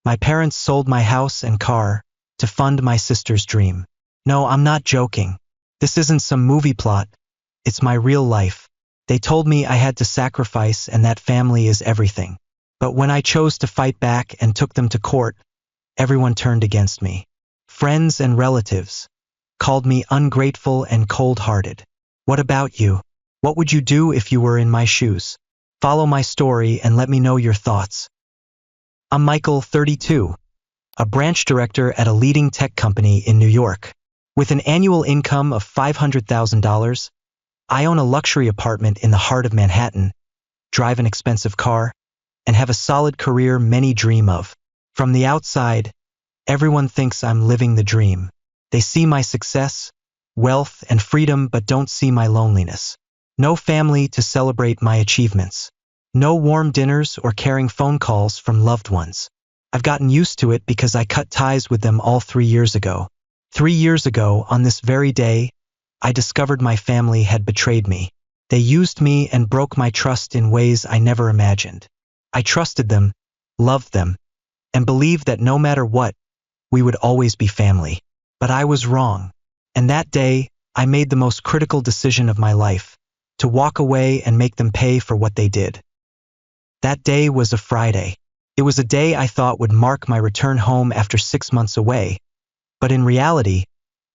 My parents sold my house and car to fund my sister's dream. No, I'm not joking. This isn't some movie plot. It's my real life. They told me I had to sacrifice and that family is everything. But when I chose to fight back and took them to court, everyone turned against me. Friends and relatives called me ungrateful and cold-hearted. What about you? What would you do if you were in my shoes? Follow my story and let me know your thoughts. I'm Michael, 32, a branch director at a leading tech company in New York. With an annual income of $500,000, I own a luxury apartment in the heart of Manhattan, drive an expensive car, and have a solid career many dream of. From the outside, everyone thinks I'm living the dream. They see my success, wealth, and freedom but don't see my loneliness. No family to celebrate my achievements. No warm dinners or caring phone calls from loved ones. I've gotten used to it because I cut ties with them all 3 years ago. 3 years ago, on this very day, I discovered my family had betrayed me. They used me and broke my trust in ways I never imagined. I trusted them, loved them, and believed that no matter what, we would always be family. But I was wrong. And that day, I made the most critical decision of my life, to walk away and make them pay for what they did. That day was a Friday. It was a day I thought would mark my return home after 6 months away, but in reality,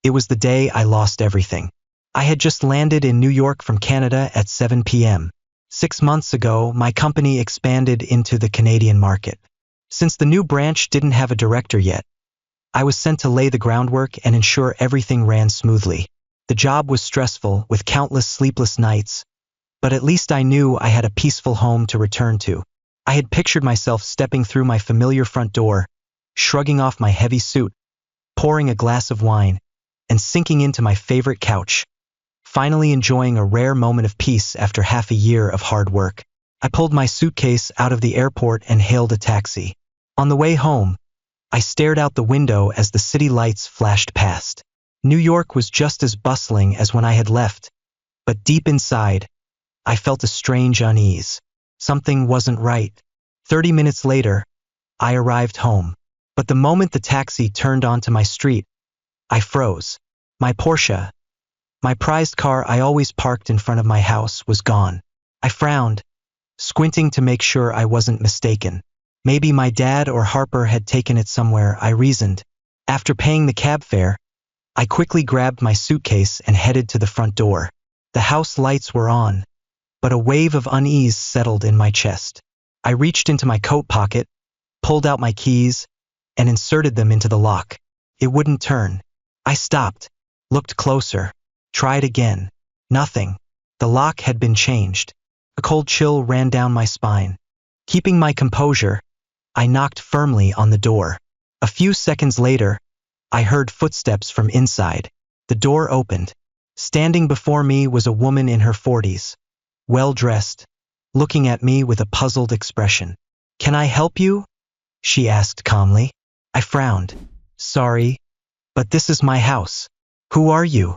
it was the day I lost everything. I had just landed in New York from Canada at 7 p.m. 6 months ago, my company expanded into the Canadian market. Since the new branch didn't have a director yet, I was sent to lay the groundwork and ensure everything ran smoothly. The job was stressful, with countless sleepless nights, but at least I knew I had a peaceful home to return to. I had pictured myself stepping through my familiar front door, shrugging off my heavy suit, pouring a glass of wine, and sinking into my favorite couch, finally enjoying a rare moment of peace after half a year of hard work. I pulled my suitcase out of the airport and hailed a taxi. On the way home, I stared out the window as the city lights flashed past. New York was just as bustling as when I had left, but deep inside, I felt a strange unease. Something wasn't right. 30 minutes later, I arrived home. But the moment the taxi turned onto my street, I froze. My Porsche, my prized car I always parked in front of my house, was gone. I frowned, squinting to make sure I wasn't mistaken. Maybe my dad or Harper had taken it somewhere, I reasoned. After paying the cab fare, I quickly grabbed my suitcase and headed to the front door. The house lights were on, but a wave of unease settled in my chest. I reached into my coat pocket, pulled out my keys, and inserted them into the lock. It wouldn't turn. I stopped, looked closer, tried again. Nothing. The lock had been changed. A cold chill ran down my spine. Keeping my composure, I knocked firmly on the door. A few seconds later, I heard footsteps from inside. The door opened. Standing before me was a woman in her 40s, well-dressed, looking at me with a puzzled expression. "Can I help you?" she asked calmly. I frowned. "Sorry, but this is my house. Who are you?"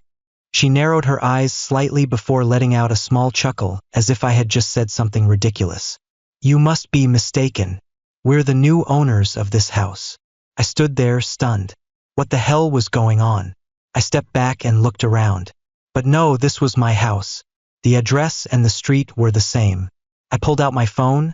She narrowed her eyes slightly before letting out a small chuckle, as if I had just said something ridiculous. "You must be mistaken. We're the new owners of this house." I stood there, stunned. What the hell was going on? I stepped back and looked around. But no, this was my house. The address and the street were the same. I pulled out my phone,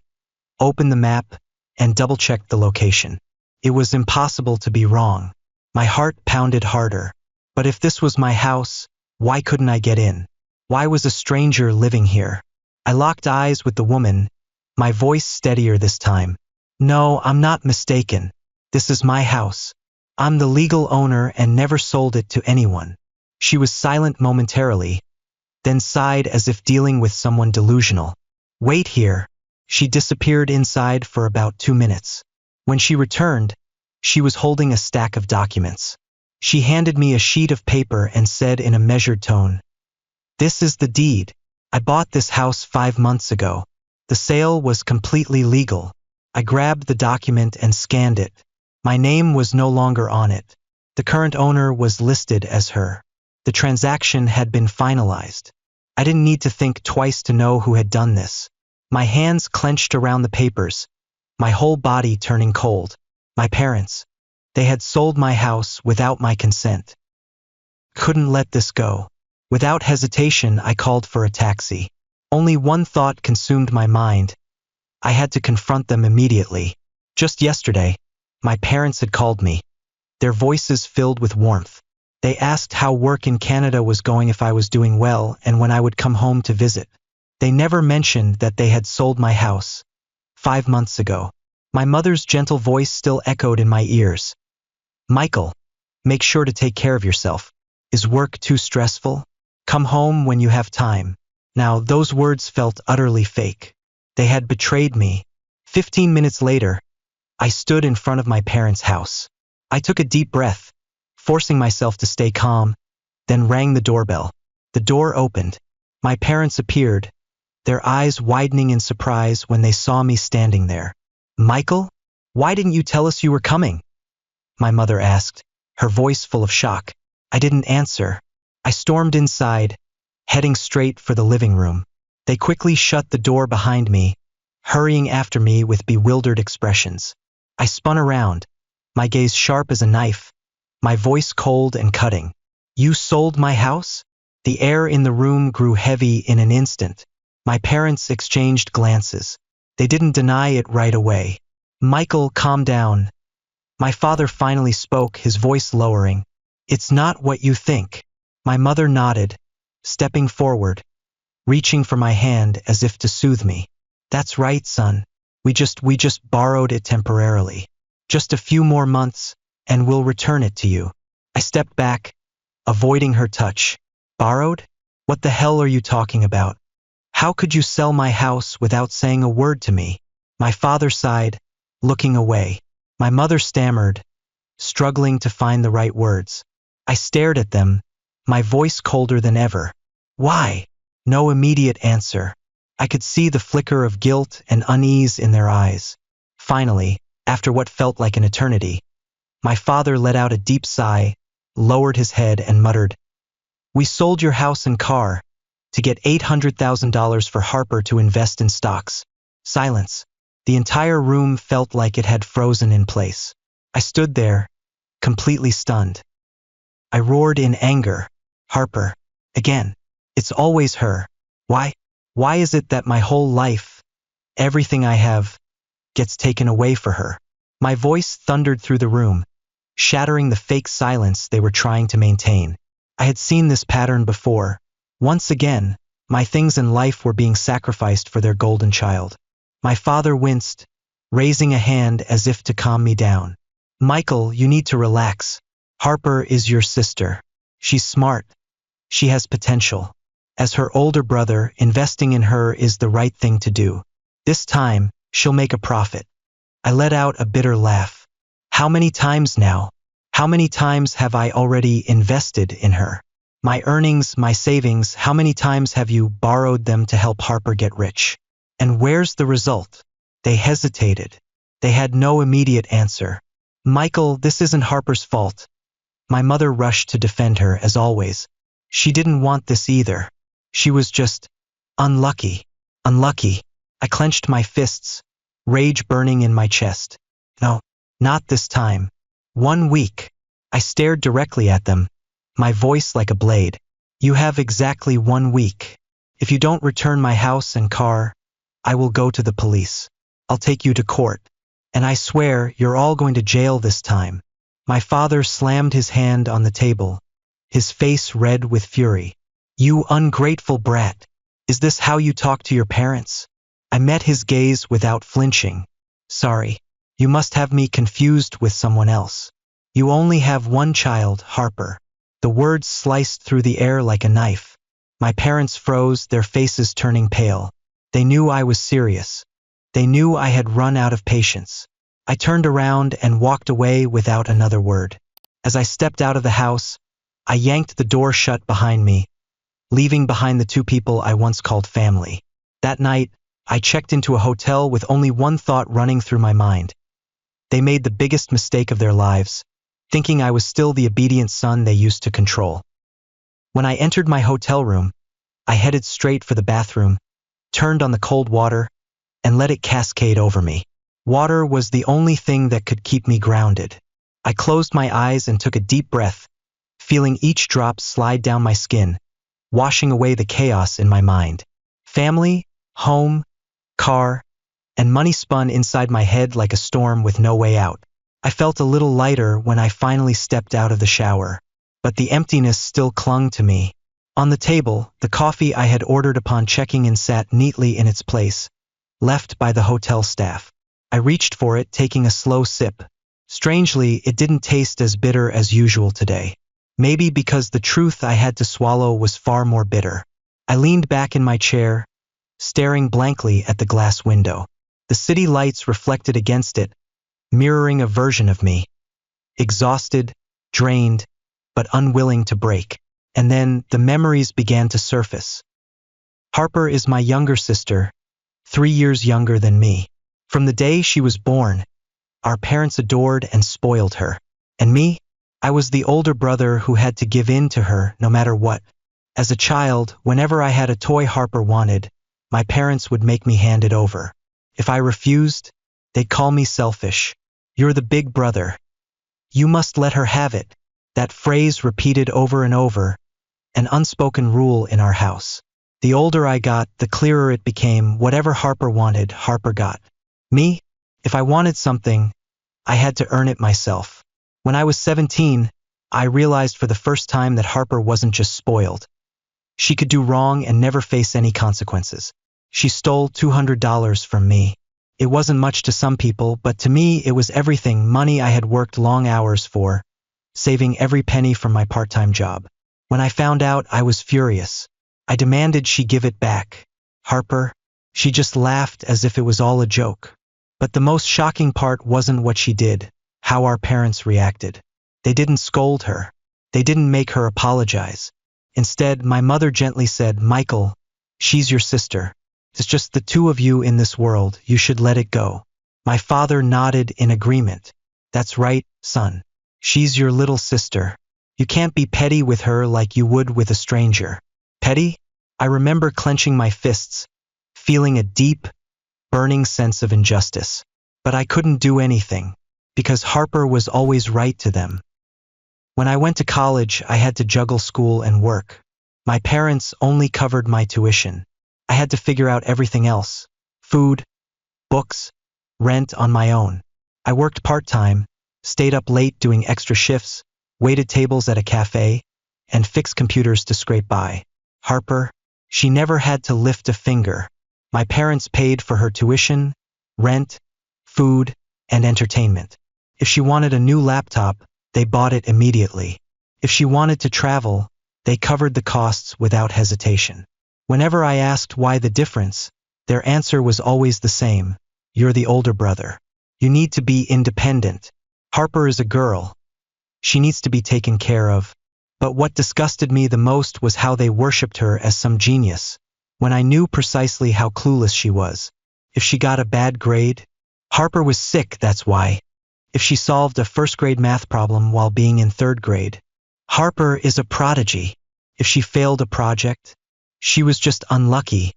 opened the map, and double-checked the location. It was impossible to be wrong. My heart pounded harder. But if this was my house, why couldn't I get in? Why was a stranger living here? I locked eyes with the woman, my voice steadier this time. "No, I'm not mistaken. This is my house. I'm the legal owner and never sold it to anyone." She was silent momentarily, then sighed as if dealing with someone delusional. "Wait here." She disappeared inside for about 2 minutes. When she returned, she was holding a stack of documents. She handed me a sheet of paper and said in a measured tone, "This is the deed. I bought this house 5 months ago. The sale was completely legal." I grabbed the document and scanned it. My name was no longer on it. The current owner was listed as her. The transaction had been finalized. I didn't need to think twice to know who had done this. My hands clenched around the papers, my whole body turning cold. My parents. They had sold my house without my consent. Couldn't let this go. Without hesitation, I called for a taxi. Only one thought consumed my mind. I had to confront them immediately. Just yesterday, my parents had called me, their voices filled with warmth. They asked how work in Canada was going, if I was doing well, and when I would come home to visit. They never mentioned that they had sold my house 5 months ago. My mother's gentle voice still echoed in my ears. Michael, make sure to take care of yourself. Is work too stressful? Come home when you have time. Now, those words felt utterly fake. They had betrayed me. 15 minutes later, I stood in front of my parents' house. I took a deep breath, forcing myself to stay calm, then rang the doorbell. The door opened. My parents appeared, their eyes widening in surprise when they saw me standing there. Michael, why didn't you tell us you were coming? My mother asked, her voice full of shock. I didn't answer. I stormed inside, heading straight for the living room. They quickly shut the door behind me, hurrying after me with bewildered expressions. I spun around, my gaze sharp as a knife, my voice cold and cutting. You sold my house? The air in the room grew heavy in an instant. My parents exchanged glances. They didn't deny it right away. Michael, calm down. My father finally spoke, his voice lowering. It's not what you think. My mother nodded, stepping forward, reaching for my hand as if to soothe me. That's right, son. We just borrowed it temporarily. Just a few more months, and we'll return it to you. I stepped back, avoiding her touch. Borrowed? What the hell are you talking about? How could you sell my house without saying a word to me? My father sighed, looking away. My mother stammered, struggling to find the right words. I stared at them, my voice colder than ever. Why? No immediate answer. I could see the flicker of guilt and unease in their eyes. Finally, after what felt like an eternity, my father let out a deep sigh, lowered his head and muttered, We sold your house and car to get $800,000 for Harper to invest in stocks. Silence. The entire room felt like it had frozen in place. I stood there, completely stunned. I roared in anger. Harper. Again. It's always her. Why? Why is it that my whole life, everything I have, gets taken away for her? My voice thundered through the room, shattering the fake silence they were trying to maintain. I had seen this pattern before. Once again, my things in life were being sacrificed for their golden child. My father winced, raising a hand as if to calm me down. Michael, you need to relax. Harper is your sister. She's smart. She has potential. As her older brother, investing in her is the right thing to do. This time, she'll make a profit. I let out a bitter laugh. How many times now? How many times have I already invested in her? My earnings, my savings, how many times have you borrowed them to help Harper get rich? And where's the result? They hesitated. They had no immediate answer. Michael, this isn't Harper's fault. My mother rushed to defend her, as always. She didn't want this either. She was just unlucky. Unlucky. I clenched my fists, rage burning in my chest. No, not this time. 1 week. I stared directly at them, my voice like a blade. You have exactly 1 week. If you don't return my house and car, I will go to the police. I'll take you to court. And I swear you're all going to jail this time. My father slammed his hand on the table, his face red with fury. You ungrateful brat. Is this how you talk to your parents? I met his gaze without flinching. Sorry. You must have me confused with someone else. You only have one child, Harper. The words sliced through the air like a knife. My parents froze, their faces turning pale. They knew I was serious. They knew I had run out of patience. I turned around and walked away without another word. As I stepped out of the house, I yanked the door shut behind me, leaving behind the 2 people I once called family. That night, I checked into a hotel with only one thought running through my mind. They made the biggest mistake of their lives, thinking I was still the obedient son they used to control. When I entered my hotel room, I headed straight for the bathroom, turned on the cold water, and let it cascade over me. Water was the only thing that could keep me grounded. I closed my eyes and took a deep breath, feeling each drop slide down my skin, washing away the chaos in my mind. Family, home, car, and money spun inside my head like a storm with no way out. I felt a little lighter when I finally stepped out of the shower, but the emptiness still clung to me. On the table, the coffee I had ordered upon checking in sat neatly in its place, left by the hotel staff. I reached for it, taking a slow sip. Strangely, it didn't taste as bitter as usual today. Maybe because the truth I had to swallow was far more bitter. I leaned back in my chair, staring blankly at the glass window. The city lights reflected against it, mirroring a version of me. Exhausted, drained, but unwilling to break. And then the memories began to surface. Harper is my younger sister, 3 years younger than me. From the day she was born, our parents adored and spoiled her. And me? I was the older brother who had to give in to her no matter what. As a child, whenever I had a toy Harper wanted, my parents would make me hand it over. If I refused, they'd call me selfish. "You're the big brother. You must let her have it." That phrase repeated over and over, an unspoken rule in our house. The older I got, the clearer it became. Whatever Harper wanted, Harper got. Me? If I wanted something, I had to earn it myself. When I was 17, I realized for the first time that Harper wasn't just spoiled. She could do wrong and never face any consequences. She stole $200 from me. It wasn't much to some people, but to me it was everything. Money I had worked long hours for, saving every penny from my part-time job. When I found out, I was furious. I demanded she give it back. Harper? She just laughed as if it was all a joke. But the most shocking part wasn't what she did, how our parents reacted. They didn't scold her. They didn't make her apologize. Instead, my mother gently said, "Michael, she's your sister. It's just the two of you in this world. You should let it go." My father nodded in agreement. "That's right, son. She's your little sister. You can't be petty with her like you would with a stranger." Petty? I remember clenching my fists, feeling a deep, burning sense of injustice. But I couldn't do anything, because Harper was always right to them. When I went to college, I had to juggle school and work. My parents only covered my tuition. I had to figure out everything else: food, books, rent on my own. I worked part-time, stayed up late doing extra shifts, waited tables at a cafe, and fixed computers to scrape by. Harper, she never had to lift a finger. My parents paid for her tuition, rent, food, and entertainment. If she wanted a new laptop, they bought it immediately. If she wanted to travel, they covered the costs without hesitation. Whenever I asked why the difference, their answer was always the same: "You're the older brother. You need to be independent. Harper is a girl. She needs to be taken care of." But what disgusted me the most was how they worshipped her as some genius, when I knew precisely how clueless she was. If she got a bad grade, Harper was sick, that's why. If she solved a first-grade math problem while being in third grade, Harper is a prodigy. If she failed a project, she was just unlucky.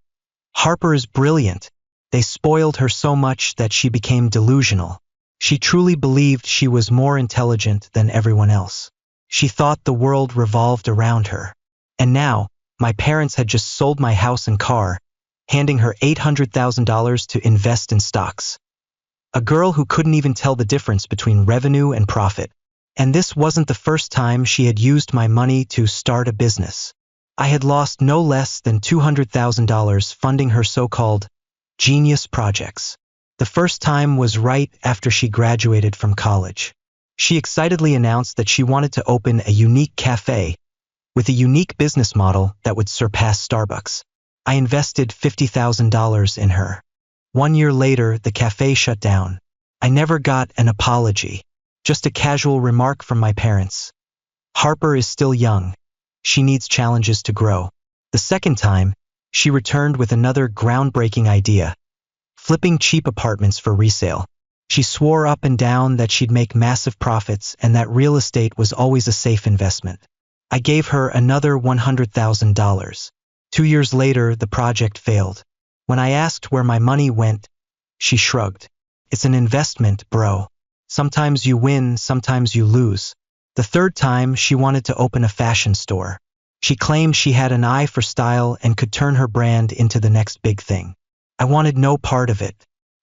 Harper is brilliant. They spoiled her so much that she became delusional. She truly believed she was more intelligent than everyone else. She thought the world revolved around her. And now, my parents had just sold my house and car, handing her $800,000 to invest in stocks. A girl who couldn't even tell the difference between revenue and profit. And this wasn't the first time she had used my money to start a business. I had lost no less than $200,000 funding her so-called genius projects. The first time was right after she graduated from college. She excitedly announced that she wanted to open a unique cafe with a unique business model that would surpass Starbucks. I invested $50,000 in her. 1 year later, the cafe shut down. I never got an apology, just a casual remark from my parents. Harper is still young. She needs challenges to grow. The second time, she returned with another groundbreaking idea: flipping cheap apartments for resale. She swore up and down that she'd make massive profits and that real estate was always a safe investment. I gave her another $100,000. 2 years later, the project failed. When I asked where my money went, she shrugged. It's an investment, bro. Sometimes you win, sometimes you lose. The third time, she wanted to open a fashion store. She claimed she had an eye for style and could turn her brand into the next big thing. I wanted no part of it.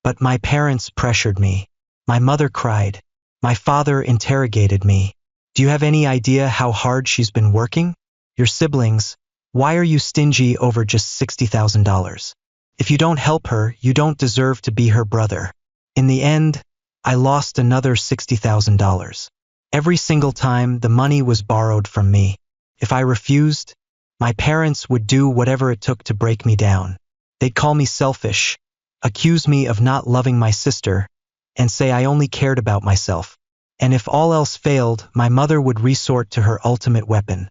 But my parents pressured me. My mother cried. My father interrogated me. Do you have any idea how hard she's been working? Your siblings. Why are you stingy over just $60,000? If you don't help her, you don't deserve to be her brother. In the end, I lost another $60,000. Every single time, the money was borrowed from me. If I refused, my parents would do whatever it took to break me down. They'd call me selfish, accuse me of not loving my sister, and say I only cared about myself. And if all else failed, my mother would resort to her ultimate weapon,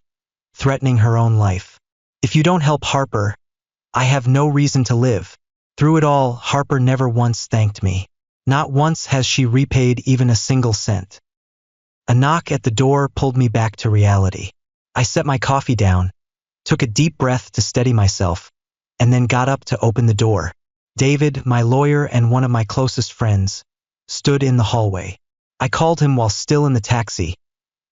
threatening her own life. If you don't help Harper, I have no reason to live. Through it all, Harper never once thanked me. Not once has she repaid even a single cent. A knock at the door pulled me back to reality. I set my coffee down, took a deep breath to steady myself, and then got up to open the door. David, my lawyer and one of my closest friends, stood in the hallway. I called him while still in the taxi,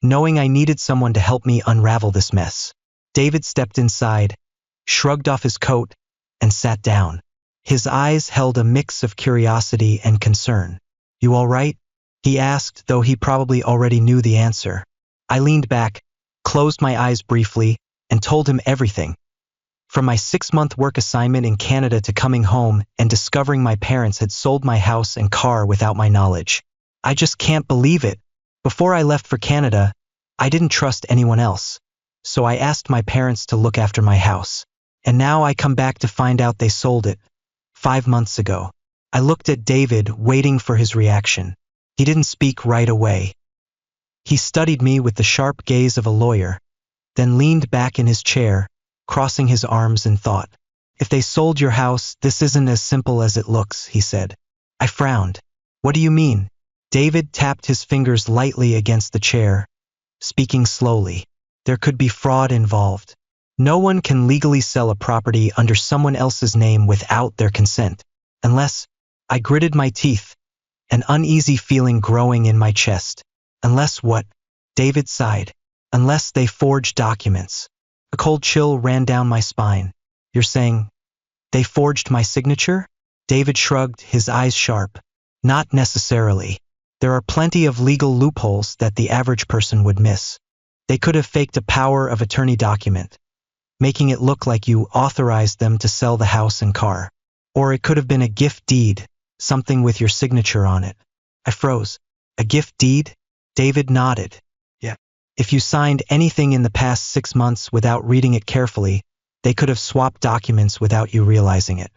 knowing I needed someone to help me unravel this mess. David stepped inside, shrugged off his coat, and sat down. His eyes held a mix of curiosity and concern. "You all right?" he asked, though he probably already knew the answer. I leaned back, closed my eyes briefly, and told him everything. From my 6-month work assignment in Canada to coming home and discovering my parents had sold my house and car without my knowledge. I just can't believe it. Before I left for Canada, I didn't trust anyone else. So I asked my parents to look after my house. And now I come back to find out they sold it 5 months ago. I looked at David, waiting for his reaction. He didn't speak right away. He studied me with the sharp gaze of a lawyer, then leaned back in his chair, crossing his arms in thought. "If they sold your house, this isn't as simple as it looks," he said. I frowned. "What do you mean?" David tapped his fingers lightly against the chair, speaking slowly. "There could be fraud involved. No one can legally sell a property under someone else's name without their consent. Unless..." I gritted my teeth, an uneasy feeling growing in my chest. "Unless what?" David sighed. "Unless they forged documents." A cold chill ran down my spine. "You're saying they forged my signature?" David shrugged, his eyes sharp. "Not necessarily. There are plenty of legal loopholes that the average person would miss. They could have faked a power of attorney document, making it look like you authorized them to sell the house and car. Or it could have been a gift deed, something with your signature on it." I froze. "A gift deed?" David nodded. "Yeah. If you signed anything in the past 6 months without reading it carefully, they could have swapped documents without you realizing it."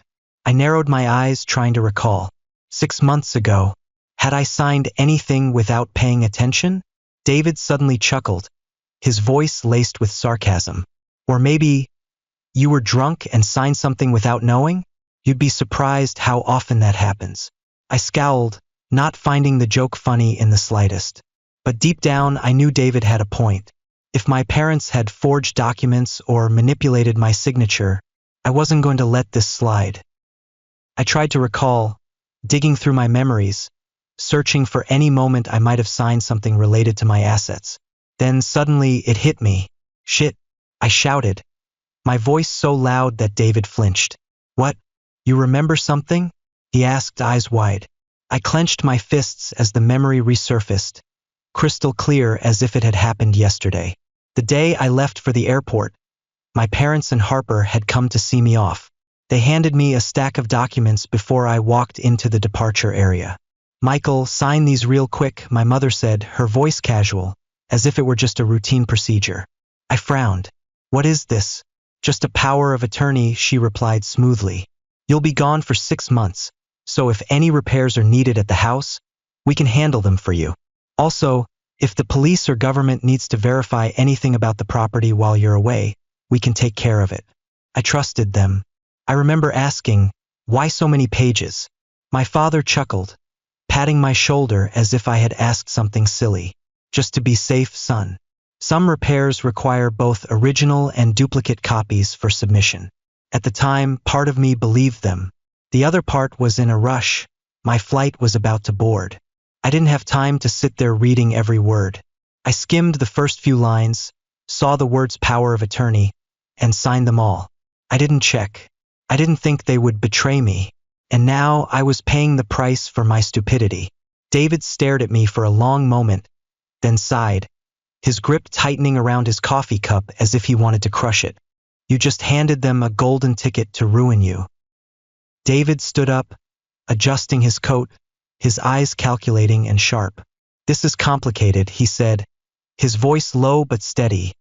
I narrowed my eyes, trying to recall. 6 months ago, had I signed anything without paying attention? David suddenly chuckled, his voice laced with sarcasm. "Or maybe you were drunk and signed something without knowing? You'd be surprised how often that happens." I scowled, not finding the joke funny in the slightest. But deep down, I knew David had a point. If my parents had forged documents or manipulated my signature, I wasn't going to let this slide. I tried to recall, digging through my memories, searching for any moment I might have signed something related to my assets. Then suddenly it hit me. "Shit," I shouted, my voice so loud that David flinched. "What? You remember something?" he asked, eyes wide. I clenched my fists as the memory resurfaced, crystal clear as if it had happened yesterday. The day I left for the airport, my parents and Harper had come to see me off. They handed me a stack of documents before I walked into the departure area. "Michael, sign these real quick," my mother said, her voice casual, as if it were just a routine procedure. I frowned. "What is this?" "Just a power of attorney," she replied smoothly. "You'll be gone for 6 months, so if any repairs are needed at the house, we can handle them for you. Also, if the police or government needs to verify anything about the property while you're away, we can take care of it." I trusted them. I remember asking, "Why so many pages?" My father chuckled, patting my shoulder as if I had asked something silly. "Just to be safe, son. Some repairs require both original and duplicate copies for submission." At the time, part of me believed them. The other part was in a rush. My flight was about to board. I didn't have time to sit there reading every word. I skimmed the first few lines, saw the words power of attorney, and signed them all. I didn't check. I didn't think they would betray me. And now I was paying the price for my stupidity. David stared at me for a long moment, then sighed, his grip tightening around his coffee cup as if he wanted to crush it. You just handed them a golden ticket to ruin you. David stood up, adjusting his coat, his eyes calculating and sharp. This is complicated, he said, his voice low but steady.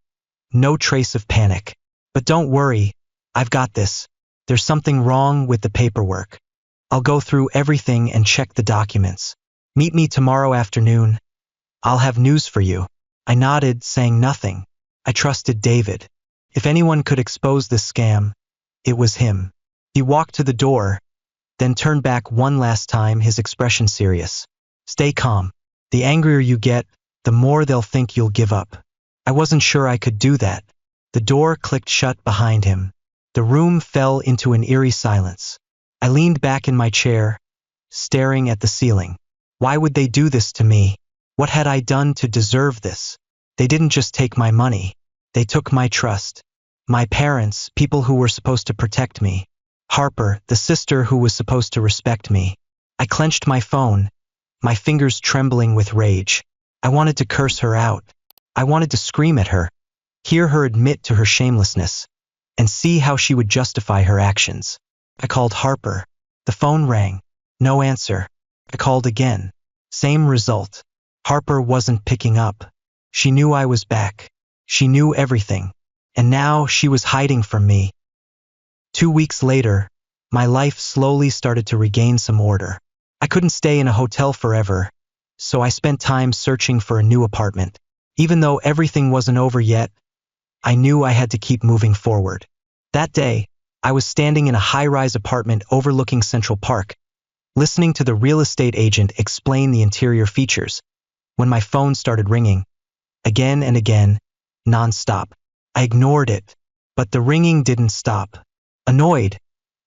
No trace of panic. But don't worry, I've got this. There's something wrong with the paperwork. I'll go through everything and check the documents. Meet me tomorrow afternoon. I'll have news for you. I nodded, saying nothing. I trusted David. If anyone could expose this scam, it was him. He walked to the door, then turned back one last time, his expression serious. Stay calm. The angrier you get, the more they'll think you'll give up. I wasn't sure I could do that. The door clicked shut behind him. The room fell into an eerie silence. I leaned back in my chair, staring at the ceiling. Why would they do this to me? What had I done to deserve this? They didn't just take my money. They took my trust. My parents, people who were supposed to protect me. Harper, the sister who was supposed to respect me. I clenched my phone, my fingers trembling with rage. I wanted to curse her out. I wanted to scream at her, hear her admit to her shamelessness, and see how she would justify her actions. I called Harper. The phone rang. No answer. I called again. Same result. Harper wasn't picking up. She knew I was back. She knew everything. And now she was hiding from me. 2 weeks later, my life slowly started to regain some order. I couldn't stay in a hotel forever, so I spent time searching for a new apartment. Even though everything wasn't over yet, I knew I had to keep moving forward. That day, I was standing in a high-rise apartment overlooking Central Park, listening to the real estate agent explain the interior features, when my phone started ringing. Again and again, non-stop. I ignored it, but the ringing didn't stop. Annoyed,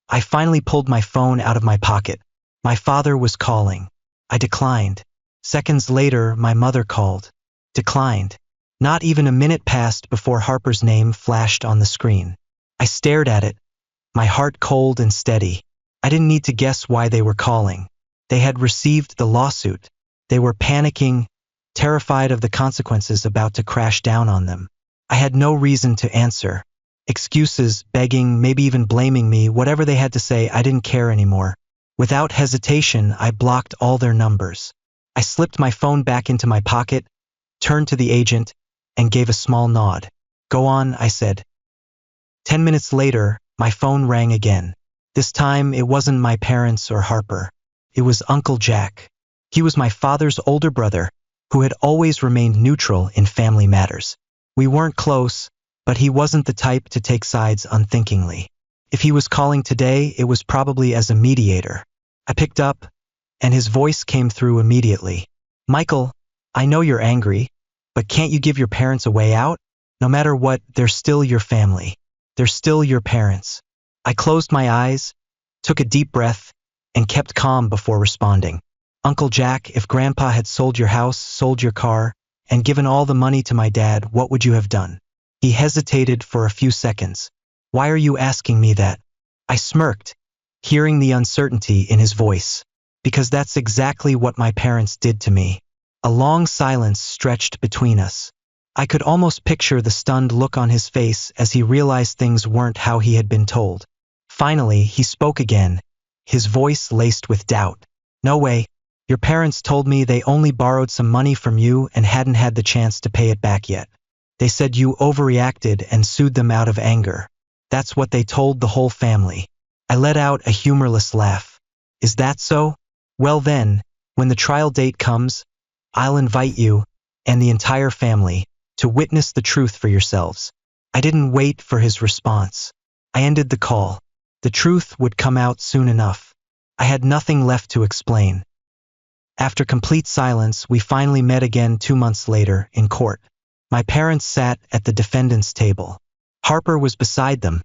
I finally pulled my phone out of my pocket. My father was calling. I declined. Seconds later, my mother called. Declined. Not even a minute passed before Harper's name flashed on the screen. I stared at it, my heart cold and steady. I didn't need to guess why they were calling. They had received the lawsuit. They were panicking, terrified of the consequences about to crash down on them. I had no reason to answer. Excuses, begging, maybe even blaming me, whatever they had to say, I didn't care anymore. Without hesitation, I blocked all their numbers. I slipped my phone back into my pocket, turned to the agent, and gave a small nod. Go on, I said. 10 minutes later, my phone rang again. This time, it wasn't my parents or Harper. It was Uncle Jack. He was my father's older brother, who had always remained neutral in family matters. We weren't close, but he wasn't the type to take sides unthinkingly. If he was calling today, it was probably as a mediator. I picked up, and his voice came through immediately. Michael, I know you're angry, but can't you give your parents a way out? No matter what, they're still your family. They're still your parents. I closed my eyes, took a deep breath, and kept calm before responding. Uncle Jack, if Grandpa had sold your house, sold your car, and given all the money to my dad, what would you have done? He hesitated for a few seconds. Why are you asking me that? I smirked, hearing the uncertainty in his voice. Because that's exactly what my parents did to me. A long silence stretched between us. I could almost picture the stunned look on his face as he realized things weren't how he had been told. Finally, he spoke again, his voice laced with doubt. No way. Your parents told me they only borrowed some money from you and hadn't had the chance to pay it back yet. They said you overreacted and sued them out of anger. That's what they told the whole family. I let out a humorless laugh. Is that so? Well then, when the trial date comes, I'll invite you, and the entire family, to witness the truth for yourselves. I didn't wait for his response. I ended the call. The truth would come out soon enough. I had nothing left to explain. After complete silence, we finally met again 2 months later, in court. My parents sat at the defendant's table. Harper was beside them,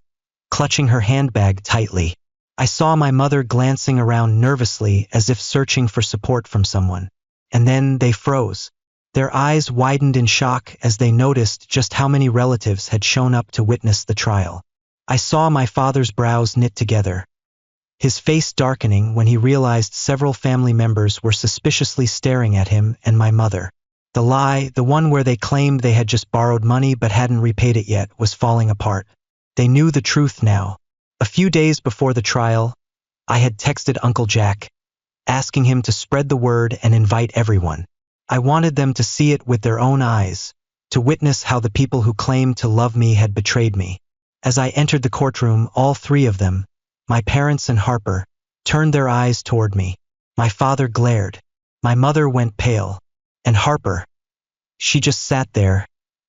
clutching her handbag tightly. I saw my mother glancing around nervously as if searching for support from someone. And then they froze. Their eyes widened in shock as they noticed just how many relatives had shown up to witness the trial. I saw my father's brows knit together, his face darkening when he realized several family members were suspiciously staring at him and my mother. The lie, the one where they claimed they had just borrowed money but hadn't repaid it yet, was falling apart. They knew the truth now. A few days before the trial, I had texted Uncle Jack, asking him to spread the word and invite everyone. I wanted them to see it with their own eyes, to witness how the people who claimed to love me had betrayed me. As I entered the courtroom, all three of them, my parents and Harper, turned their eyes toward me. My father glared. My mother went pale. And Harper, she just sat there,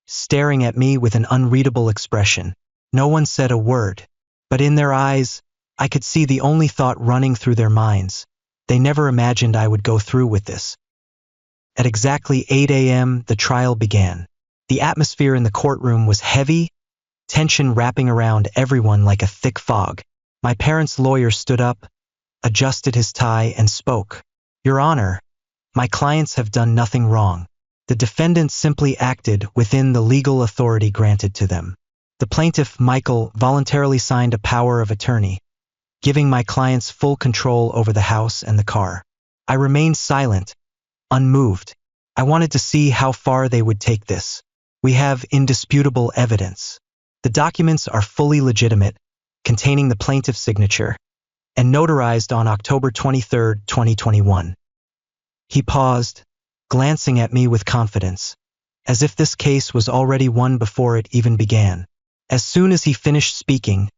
staring at me with an unreadable expression. No one said a word, but in their eyes, I could see the only thought running through their minds. They never imagined I would go through with this. At exactly 8 a.m., the trial began. The atmosphere in the courtroom was heavy, tension wrapping around everyone like a thick fog. My parents' lawyer stood up, adjusted his tie, and spoke. "Your Honor, my clients have done nothing wrong. The defendants simply acted within the legal authority granted to them." The plaintiff, Michael, voluntarily signed a power of attorney, giving my clients full control over the house and the car. I remained silent, unmoved. I wanted to see how far they would take this. We have indisputable evidence. The documents are fully legitimate, containing the plaintiff's signature, and notarized on October 23, 2021. He paused, glancing at me with confidence, as if this case was already won before it even began. As soon as he finished speaking,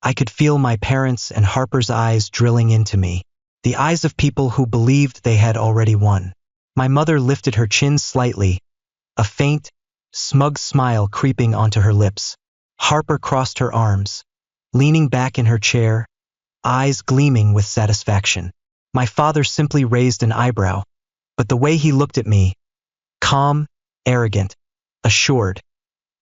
I could feel my parents' and Harper's eyes drilling into me, the eyes of people who believed they had already won. My mother lifted her chin slightly, a faint, smug smile creeping onto her lips. Harper crossed her arms, leaning back in her chair, eyes gleaming with satisfaction. My father simply raised an eyebrow, but the way he looked at me, calm, arrogant, assured,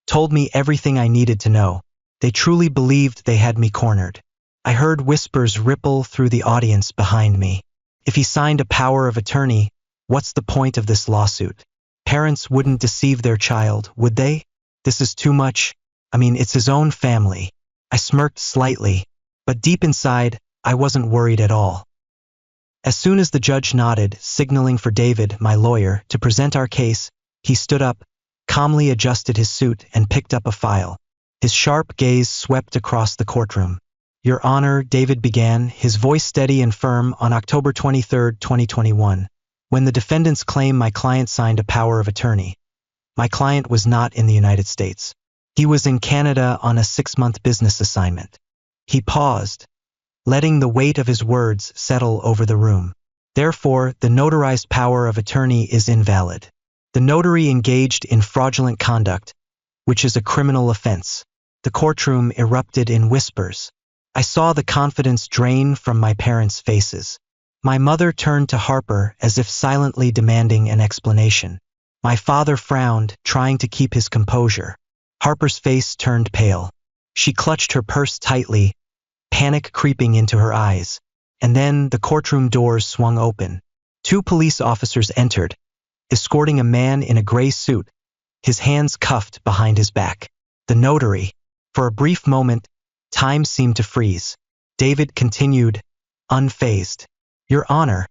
told me everything I needed to know. They truly believed they had me cornered. I heard whispers ripple through the audience behind me. If he signed a power of attorney, what's the point of this lawsuit? Parents wouldn't deceive their child, would they? This is too much. I mean, it's his own family. I smirked slightly, but deep inside, I wasn't worried at all. As soon as the judge nodded, signaling for David, my lawyer, to present our case, he stood up, calmly adjusted his suit, and picked up a file. His sharp gaze swept across the courtroom. "Your Honor," David began, his voice steady and firm, "on October 23, 2021, when the defendants claim my client signed a power of attorney, my client was not in the United States. He was in Canada on a 6-month business assignment." He paused, letting the weight of his words settle over the room. "Therefore, the notarized power of attorney is invalid. The notary engaged in fraudulent conduct, which is a criminal offense." The courtroom erupted in whispers. I saw the confidence drain from my parents' faces. My mother turned to Harper as if silently demanding an explanation. My father frowned, trying to keep his composure. Harper's face turned pale. She clutched her purse tightly, panic creeping into her eyes. And then the courtroom doors swung open. 2 police officers entered, escorting a man in a gray suit, his hands cuffed behind his back. The notary. For a brief moment, time seemed to freeze. David continued, unfazed. "Your Honor,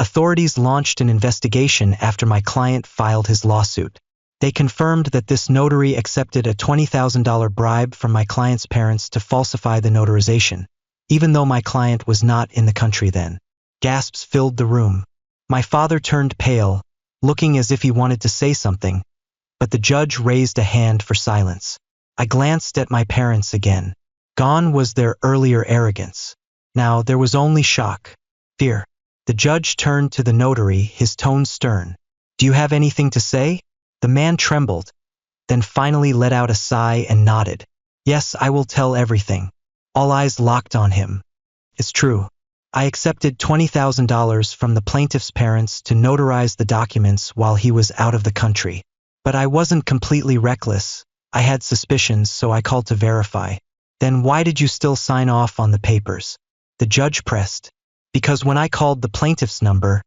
authorities launched an investigation after my client filed his lawsuit. They confirmed that this notary accepted a $20,000 bribe from my client's parents to falsify the notarization, even though my client was not in the country then." Gasps filled the room. My father turned pale, looking as if he wanted to say something, but the judge raised a hand for silence. I glanced at my parents again. Gone was their earlier arrogance. Now there was only shock, fear. The judge turned to the notary, his tone stern. "Do you have anything to say?" The man trembled, then finally let out a sigh and nodded. "Yes, I will tell everything." All eyes locked on him. "It's true. I accepted $20,000 from the plaintiff's parents to notarize the documents while he was out of the country. But I wasn't completely reckless. I had suspicions, so I called to verify." "Then why did you still sign off on the papers?" The judge pressed, because when I called the plaintiff's number,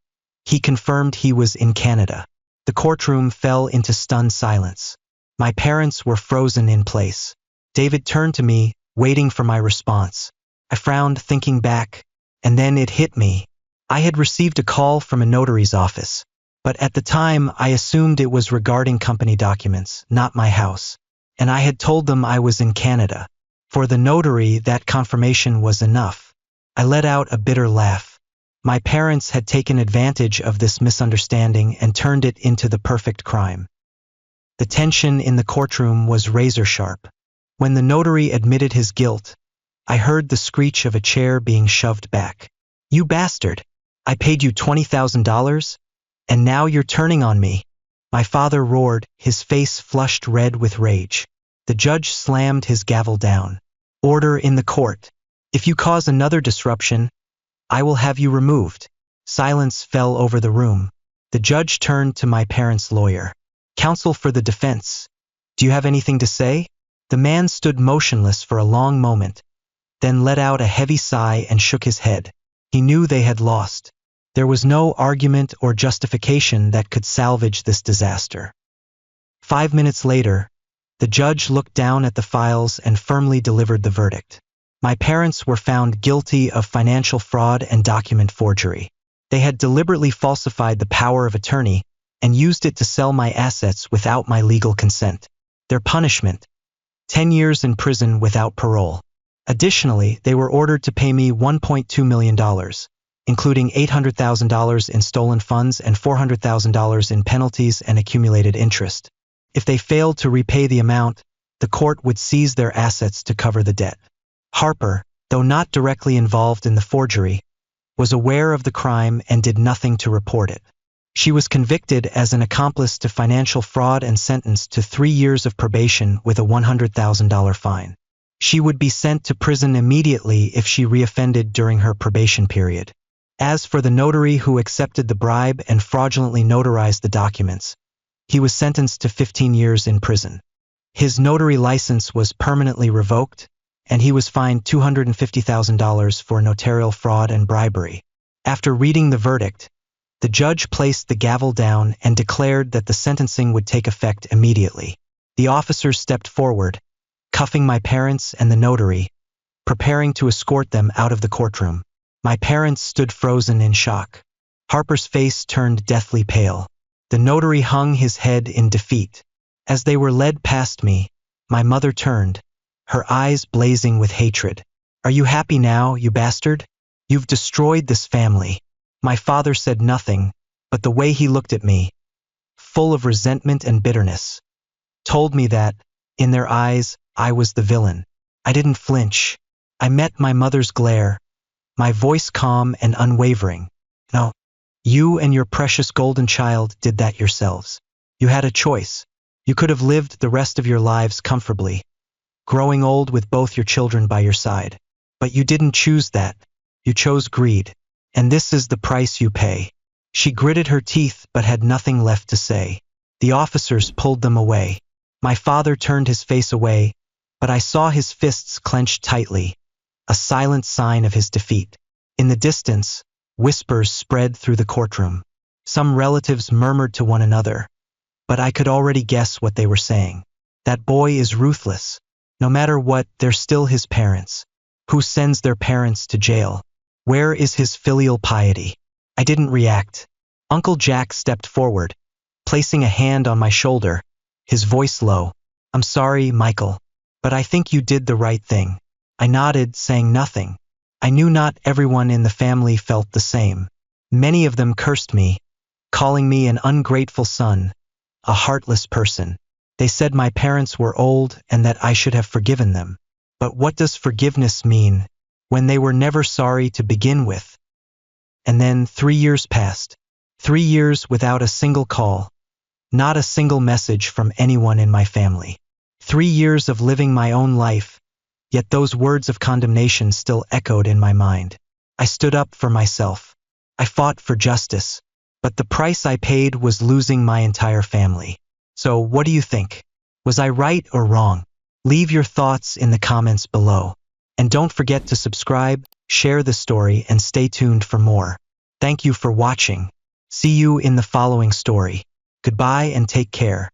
he confirmed he was in Canada. The courtroom fell into stunned silence. My parents were frozen in place. David turned to me, waiting for my response. I frowned, thinking back, and then it hit me. I had received a call from a notary's office, but at the time I assumed it was regarding company documents, not my house, and I had told them I was in Canada. For the notary, that confirmation was enough. I let out a bitter laugh. My parents had taken advantage of this misunderstanding and turned it into the perfect crime. The tension in the courtroom was razor sharp. When the notary admitted his guilt, I heard the screech of a chair being shoved back. "You bastard! I paid you $20,000, and now you're turning on me." My father roared, his face flushed red with rage. The judge slammed his gavel down. "Order in the court. If you cause another disruption, I will have you removed." Silence fell over the room. The judge turned to my parents' lawyer. "Counsel for the defense, do you have anything to say?" The man stood motionless for a long moment, then let out a heavy sigh and shook his head. He knew they had lost. There was no argument or justification that could salvage this disaster. 5 minutes later, the judge looked down at the files and firmly delivered the verdict. My parents were found guilty of financial fraud and document forgery. They had deliberately falsified the power of attorney and used it to sell my assets without my legal consent. Their punishment: 10 years in prison without parole. Additionally, they were ordered to pay me $1.2 million, including $800,000 in stolen funds and $400,000 in penalties and accumulated interest. If they failed to repay the amount, the court would seize their assets to cover the debt. Harper, though not directly involved in the forgery, was aware of the crime and did nothing to report it. She was convicted as an accomplice to financial fraud and sentenced to 3 years of probation with a $100,000 fine. She would be sent to prison immediately if she reoffended during her probation period. As for the notary who accepted the bribe and fraudulently notarized the documents, he was sentenced to 15 years in prison. His notary license was permanently revoked, and he was fined $250,000 for notarial fraud and bribery. After reading the verdict, the judge placed the gavel down and declared that the sentencing would take effect immediately. The officers stepped forward, cuffing my parents and the notary, preparing to escort them out of the courtroom. My parents stood frozen in shock. Harper's face turned deathly pale. The notary hung his head in defeat. As they were led past me, my mother turned, her eyes blazing with hatred. "Are you happy now, you bastard? You've destroyed this family." My father said nothing, but the way he looked at me, full of resentment and bitterness, told me that, in their eyes, I was the villain. I didn't flinch. I met my mother's glare, my voice calm and unwavering. "No, you and your precious golden child did that yourselves. You had a choice. You could have lived the rest of your lives comfortably, growing old with both your children by your side. But you didn't choose that. You chose greed. And this is the price you pay." She gritted her teeth but had nothing left to say. The officers pulled them away. My father turned his face away, but I saw his fists clenched tightly, a silent sign of his defeat. In the distance, whispers spread through the courtroom. Some relatives murmured to one another, but I could already guess what they were saying. "That boy is ruthless. No matter what, they're still his parents. Who sends their parents to jail? Where is his filial piety?" I didn't react. Uncle Jack stepped forward, placing a hand on my shoulder, his voice low. "I'm sorry, Michael, but I think you did the right thing." I nodded, saying nothing. I knew not everyone in the family felt the same. Many of them cursed me, calling me an ungrateful son, a heartless person. They said my parents were old and that I should have forgiven them. But what does forgiveness mean when they were never sorry to begin with? And then 3 years passed. 3 years without a single call, not a single message from anyone in my family. 3 years of living my own life, yet those words of condemnation still echoed in my mind. I stood up for myself. I fought for justice, but the price I paid was losing my entire family. So what do you think? Was I right or wrong? Leave your thoughts in the comments below. And don't forget to subscribe, share the story, and stay tuned for more. Thank you for watching. See you in the following story. Goodbye and take care.